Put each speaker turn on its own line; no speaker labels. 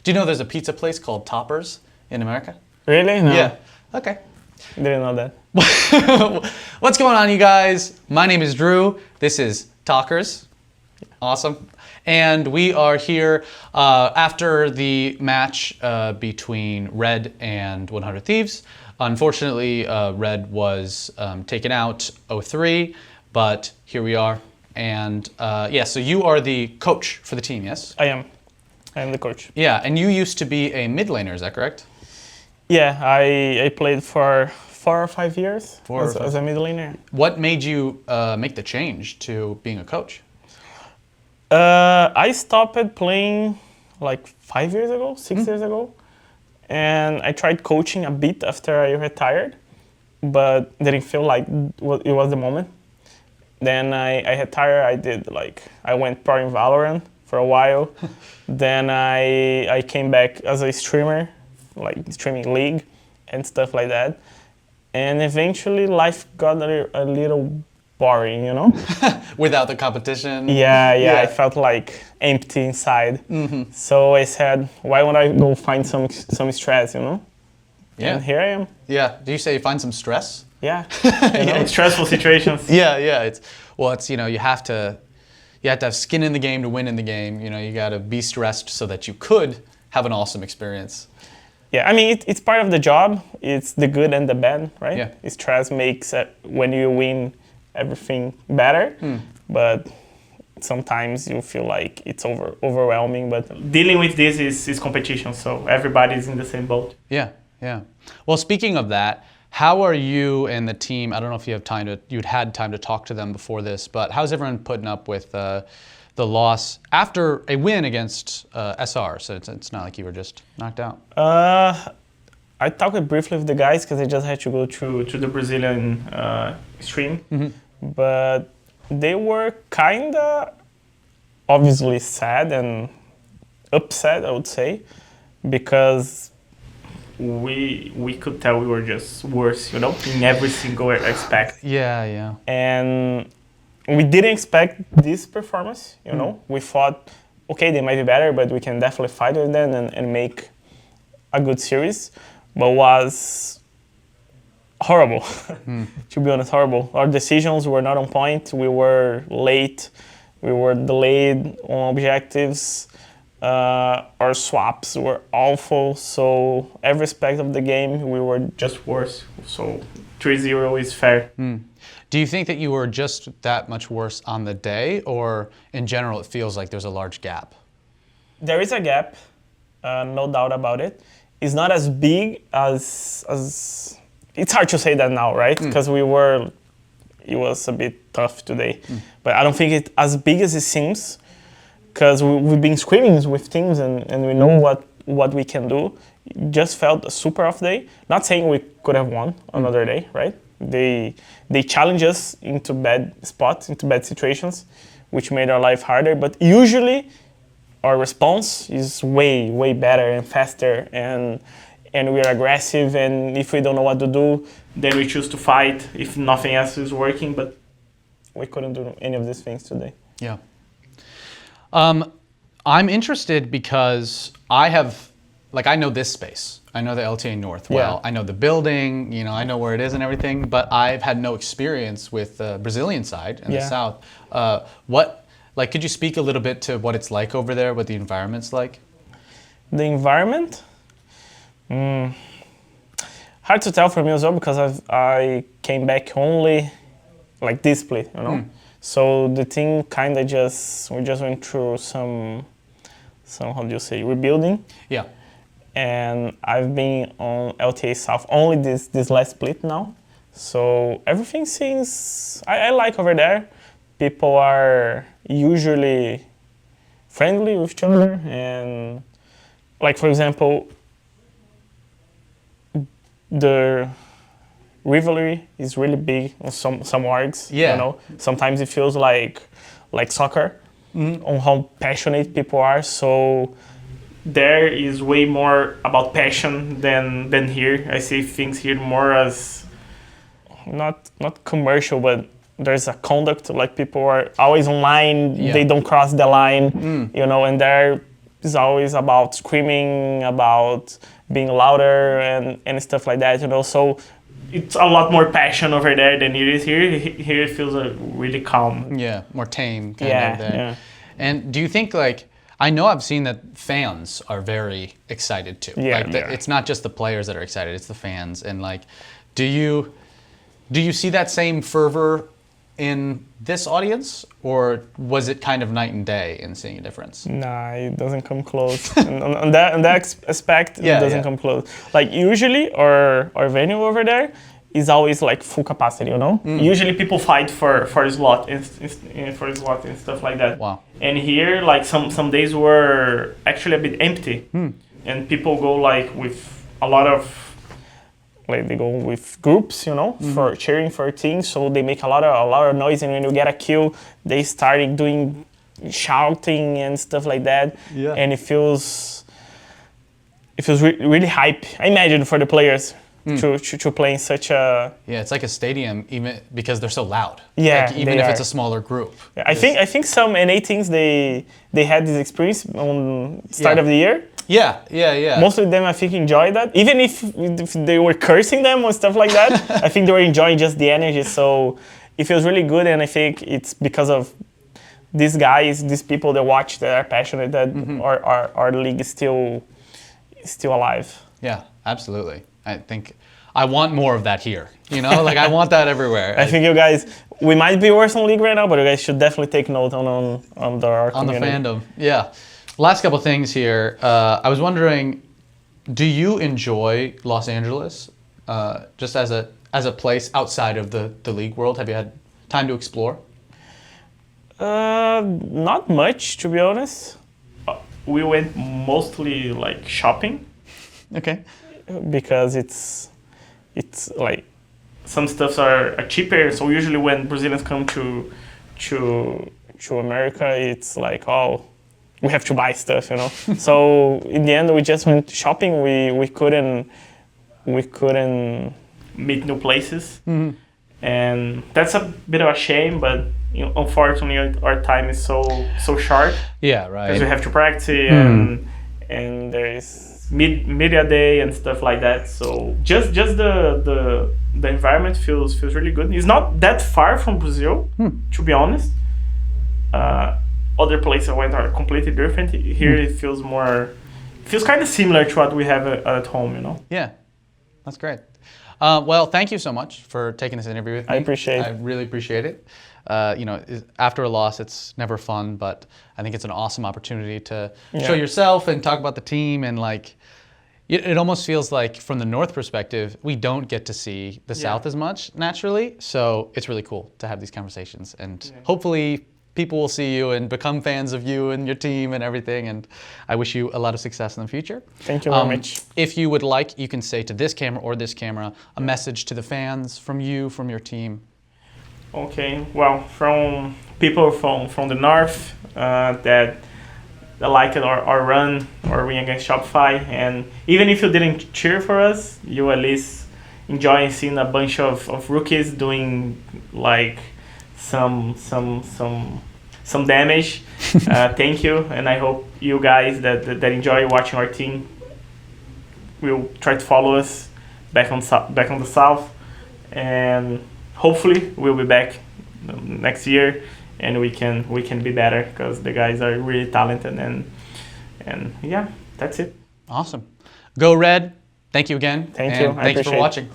Do you know there's a pizza place called Toppers in America?
Really? No.
Yeah. Okay.
Didn't know that.
What's going on, you guys? My name is Drew. This is Tockers. Awesome. And we are here after the match between Red and 100 Thieves. Unfortunately, Red was taken out 0-3, but here we are. And yeah, so you are the coach for the team, yes?
I am the coach.
Yeah, and you used to be a mid laner, is that correct?
Yeah, I played for 4 or 5 years
Four
as a mid laner.
What made you make the change to being a coach?
I stopped playing like 5 years ago, 6 years ago. And I tried coaching a bit after I retired, but didn't feel like it was the moment. Then I retired, I went pro in Valorant for a while. Then I came back as a streamer, like streaming League and stuff like that. And eventually life got a little boring, you know?
Without the competition?
Yeah, I felt like empty inside. So I said, why won't I go find some stress, you know?
Yeah.
And here I am.
Yeah. Do you say you find some stress?
Yeah. Stressful situations.
Yeah. It's you have to have skin in the game to win in the game. You know, you got to be stressed so that you could have an awesome experience.
Yeah, I mean, it's part of the job. It's the good and the bad, right?
Yeah.
Stress makes when you win everything better, but sometimes you feel like it's overwhelming. But dealing with this is competition, so everybody's in the same boat.
Yeah. Well, speaking of that, how are you and the team? I don't know if you'd had time to talk to them before this, but how's everyone putting up with the loss after a win against SR? So it's not like you were just knocked out.
I talked briefly with the guys because I just had to go to the Brazilian stream, but they were kinda obviously sad and upset, I would say, because we could tell we were just worse, you know, in every single aspect.
Yeah.
And we didn't expect this performance, you know. We thought, okay, they might be better, but we can definitely fight with them and make a good series. But was horrible, to be honest, horrible. Our decisions were not on point. We were late. We were delayed on objectives. Our swaps were awful. So every aspect of the game, we were just worse. So 3-0 is fair.
Do you think that you were just that much worse on the day, or in general it feels like there's a large gap?
There is a gap, no doubt about it. It's not as big as it's hard to say that now, right? Because it was a bit tough today. But I don't think it's as big as it seems, because we've been screaming with teams and we know what we can do. It just felt a super off day. Not saying we could have won another day, right? They challenge us into bad spots, into bad situations, which made our life harder. But usually our response is way better and faster, and we're aggressive. And if we don't know what to do, then we choose to fight if nothing else is working. But we couldn't do any of these things today.
Yeah. I'm interested because I know this space. I know the LTA North well.
Yeah.
I know the building, I know where it is and everything, but I've had no experience with the Brazilian side in the South. Could you speak a little bit to what it's like over there, what the environment's like?
The environment? Hard to tell for me as well, because I came back only like this split, you know? So the team we just went through some how do you say, rebuilding.
Yeah.
And I've been on LTA South only this last split now. So everything seems, I like over there. People are usually friendly with each other. And like, for example, the rivalry is really big on some orgs.
Yeah.
You know, sometimes it feels like soccer on how passionate people are. So there is way more about passion than here. I see things here more as not commercial, but there's a conduct, like people are always online, they don't cross the line, you know, and they're is always about screaming, about being louder and stuff like that, you know. So it's a lot more passion over there than it is here. Here it feels really calm.
Yeah, more tame kind of there.
Yeah.
And do you think, like, I know I've seen that fans are very excited too.
Yeah,
like
they are.
it's not just the players that are excited, it's the fans. And like, do you see that same fervor in this audience, or was it kind of night and day in seeing a difference?
Nah, it doesn't come close. And on that aspect,
Yeah,
it doesn't
yeah.
come close. Like usually, our venue over there is always like full capacity, you know. Usually people fight for a slot and stuff like that.
Wow.
And here, like some days were actually a bit empty, and people go like with a lot of. Like they go with groups, you know, for cheering for teams. So they make a lot of noise, and when you get a kill, they start doing shouting and stuff like that.
Yeah.
And it feels really hype. I imagine for the players to play in such a.
Yeah, it's like a stadium, even because they're so loud.
Yeah,
like, even
they
if it's
are.
a smaller group.
I think some NA teams they had this experience on start
Yeah.
of the year.
Yeah.
Most of them, I think, enjoy that. Even if they were cursing them or stuff like that, I think they were enjoying just the energy. So it feels really good, and I think it's because of these guys, these people that watch, that are passionate, that our league is still alive.
Yeah, absolutely. I think I want more of that here. You know, like I want that everywhere.
I think you guys, we might be worse on league right now, but you guys should definitely take note on our
on the
community.
fandom. Yeah. Last couple things here. I was wondering, do you enjoy Los Angeles just as a place outside of the league world? Have you had time to explore?
Not much, to be honest. We went mostly like shopping.
Okay.
Because it's like some stuffs are cheaper. So usually when Brazilians come to America, it's like, oh, we have to buy stuff, you know. So in the end, we just went shopping. We couldn't meet new places, and that's a bit of a shame. But you know, unfortunately, our time is so short.
Yeah, right.
Because we have to practice and there is media day and stuff like that. So just the environment feels really good. It's not that far from Brazil, to be honest. Other places I went are completely different. Here it feels kind of similar to what we have at home, you know.
Yeah, that's great. Well, thank you so much for taking this interview with me. I really appreciate it. You know, after a loss, it's never fun, but I think it's an awesome opportunity to show yourself and talk about the team. And like, it almost feels like from the North perspective, we don't get to see the South as much naturally. So it's really cool to have these conversations, and hopefully people will see you and become fans of you and your team and everything. And I wish you a lot of success in the future.
Thank you very much.
If you would like, you can say to this camera or this camera a message to the fans from you, from your team.
Okay, well, from people from the North that liked our run, our win against Shopify, and even if you didn't cheer for us, you at least enjoy seeing a bunch of rookies doing like some damage. Thank you, and I hope you guys that enjoy watching our team will try to follow us back on the South, and hopefully we'll be back next year and we can be better because the guys are really talented, and yeah, that's it.
Awesome. Go Red. Thank you again.
Thank you. I
Thank you for
appreciate it.
watching.